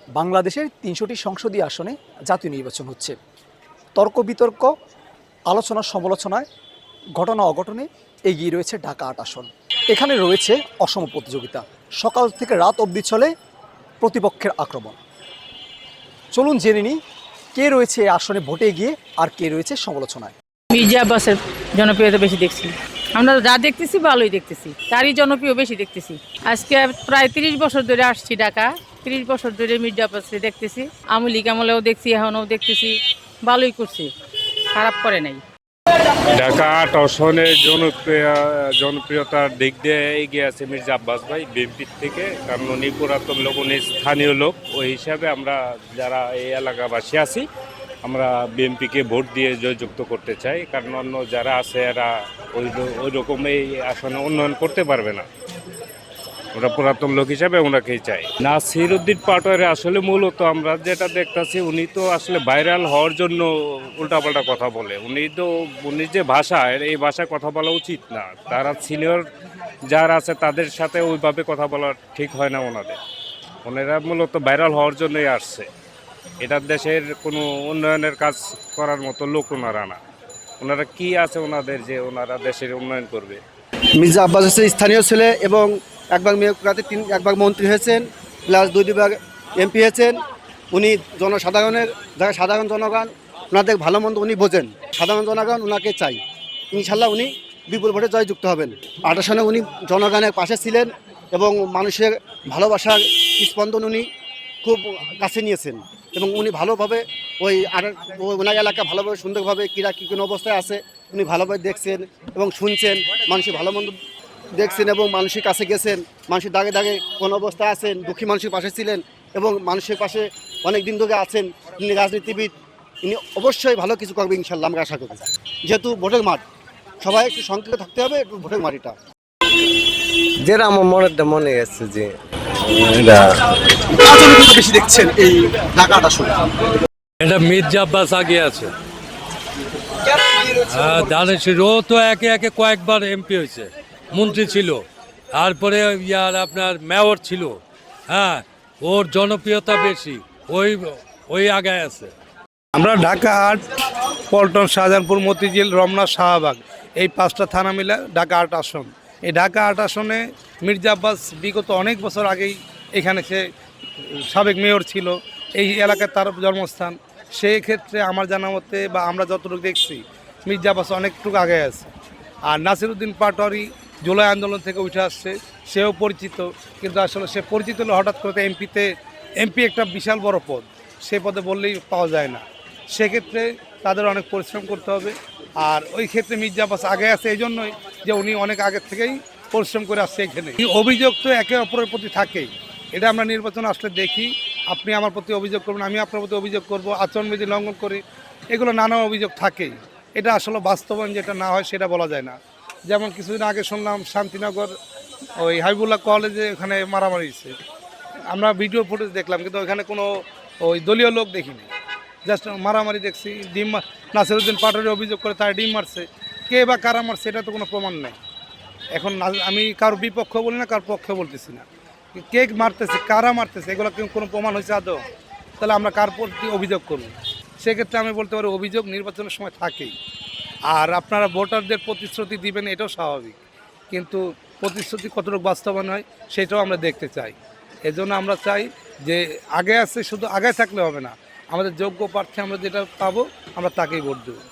বাংলাদেশের ৩০০টি সংসদীয় আসনে জাতীয় নির্বাচন হচ্ছে। তর্ক বিতর্ক, আলোচনা সমালোচনায়, ঘটনা অঘটনে এগিয়ে রয়েছে ঢাকা ৮ আসন। এখানে রয়েছে অসম প্রতিযোগিতা, সকাল থেকে রাত অবধি চলে প্রতিপক্ষের আক্রমণ। চলুন জেনে নিই কে রয়েছে এই আসনে ভোটে গিয়ে আর কে রয়েছে সমালোচনায়। মির্জা আব্বাসের জনপ্রিয়তা বেশি দেখছি। আমরা যা দেখতেছি ভালোই দেখতেছি, তারই জনপ্রিয় বেশি দেখতেছি। আজকে প্রায় ৩০ বছর ধরে আসছি ঢাকা, ৩০ বছর ধরে মির্জা আব্বাসকে দেখতেছি। আওয়ামী লীগ আমলেও দেখছি, এখনও দেখতেছি, ভালোই করছে, খারাপ করে নাই। ঢাকা ৮ আসনের জনপ্রিয়তার দিক দিয়ে এগিয়ে আছে মির্জা আব্বাস ভাই বিএনপির থেকে, কারণ উনি পুরাতন লোক, উনি স্থানীয় লোক। ওই হিসাবে আমরা যারা এই এলাকাবাসী আছি, আমরা বিএনপিকে ভোট দিয়ে জয়যুক্ত করতে চাই, কারণ অন্য যারা আছে এরা ওই রকম এই আসনে উন্নয়ন করতে পারবে না। ওরা পুরাতন লোক হিসাবে ওনাকেই চাই। নাসির উদ্দিন পাটোয়ারি আসলে মূলত আমরা যেটা দেখতেছি, উনি তো আসলে ভাইরাল হওয়ার জন্য উল্টাপাল্টা কথা বলে। উনি যে ভাষা, এই ভাষায় কথা বলা উচিত না। তারা সিনিয়র যারা আছে তাদের সাথে ওইভাবে কথা বলা ঠিক হয় না ওনারা মূলত ভাইরাল হওয়ার জন্যই আসছে। এটা দেশের কোনো উন্নয়নের কাজ করার মতো লোক ওনারা না। ওনারা কি আছে ওনাদের যে ওনারা দেশের উন্নয়ন করবে? মির্জা আব্বাস হচ্ছে স্থানীয় ছেলে এবং একবার মেয়র একবার মন্ত্রী হয়েছেন, প্লাস দুইবার এমপি হয়েছেন। উনি জনসাধারণের যারা সাধারণ জনগণ, ওনাদের ভালো মন্দ উনি বোঝেন। সাধারণ জনগণ ওনাকে চাই, ইনশাল্লাহ উনি বিপুল ভোটে জয়যুক্ত হবেন। ৮ সনে উনি জনগণের পাশে ছিলেন এবং মানুষের ভালোবাসার স্পন্দন উনি খুব কাছে নিয়েছেন এবং উনি ভালোভাবে ওনার এলাকা ভালোভাবে সুন্দরভাবে কী কোনো অবস্থায় আছে উনি ভালোভাবে দেখছেন এবং শুনছেন। মানুষের ভালো মন্দ দেখছেন এবং মানুষের কাছে গেছেন, মানুষের দাগে দাগে কোন অবস্থায় আছেন, দুঃখী মানুষের পাশে ছিলেন এবং মানুষের পাশে অনেক দিন ধরে আছেন। তিনি রাজনীতিবিদ, তিনি অবশ্যই ভালো কিছু করবে ইনশাল্লাহ, আমরা আশা করি। যেহেতু ভোটের মাঠ, সবাই একটু সংক্ষেপে থাকতে হবে, একটু ভোটের মাটিটা যেটা আমার মনে গেছে যে বেশি দেখছেন এই ঢাকা ৮ আসনে। এটা মির্জা আব্বাস আগে আছে। দানেশির ও তো একে একে কয়েকবার এমপি হয়েছে, মন্ত্রী ছিল, তারপরে আপনার মেয়র ছিল। হ্যাঁ, ওর জনপ্রিয়তা বেশি, ওই আগায় আছে। আমরা ঢাকা ৮, পল্টন, শাহজাহানপুর, মতিঝিল, রমনা, শাহবাগ, এই 5টা থানা মিলে ঢাকা ৮ আসন। এই ঢাকা ৮ আসনে মির্জা আব্বাস বিগত অনেক বছর আগেই এখানে সে সাবেক মেয়র ছিল, এই এলাকায় তার জন্মস্থান। সেই ক্ষেত্রে আমার জানা মতে বা আমরা যতটুকু দেখছি, মির্জা আব্বাস অনেকটুকু আগে আছে। আর নাসির উদ্দিন পাটোয়ারি জুলাই আন্দোলন থেকে উঠে আসছে, সেও পরিচিত, কিন্তু আসলে সে পরিচিত হলে হঠাৎ করে এমপি একটা বিশাল বড় পদ, সে পদে বললেই পাওয়া যায় না। সেক্ষেত্রে তাদের অনেক পরিশ্রম করতে হবে। আর ওই ক্ষেত্রে মির্জা আব্বাস আগে আছে এই জন্যই যে উনি অনেক আগের থেকেই পরিশ্রম করে আসছে এখানে। অভিযোগ তো একে অপরের প্রতি থাকেই, এটা আমরা নির্বাচন আসলে দেখি। আপনি আমার প্রতি অভিযোগ করবেন, আমি আপনার প্রতি অভিযোগ করব, আচরণবিধি লঙ্ঘন করি, এগুলো নানা অভিযোগ থাকেই। এটা আসলে বাস্তবায়ন যেটা না হয় সেটা বলা যায় না। যেমন কিছুদিন আগে শুনলাম শান্তিনগর ওই হাবিবুল্লাহ কলেজে ওখানে মারামারি হয়েছে, আমরা ভিডিও ফুটেজ দেখলাম, কিন্তু ওইখানে কোনো ওই দলীয় লোক দেখিনি, জাস্ট মারামারি দেখছি। নাসির উদ্দিন পাটোয়ারি অভিযোগ করে তার ডিম মারছে, কে বা কারা মারছে এটা তো কোনো প্রমাণ নেই। এখন আমি কারোর বিপক্ষ বলি না, কারোর পক্ষে বলতেছি না, কে মারতেছে, কারা মারতেছে, এগুলো কোনো প্রমাণ হয়েছে আদৌ? তাহলে আমরা কার প্রতি অভিযোগ করব? সেক্ষেত্রে আমি বলতে পারি অভিযোগ নির্বাচনের সময় থাকেই। আর আপনারা ভোটারদের প্রতিশ্রুতি দিবেন, এটাও স্বাভাবিক, কিন্তু প্রতিশ্রুতি কতটুকু বাস্তবায়ন হয় সেটাও আমরা দেখতে চাই। এজন্য আমরা চাই যে আগে আছে, শুধু আগে থাকলে হবে না, আমাদের যোগ্য প্রার্থী আমরা যেটা পাবো আমরা তাকেই ভোট দেবো।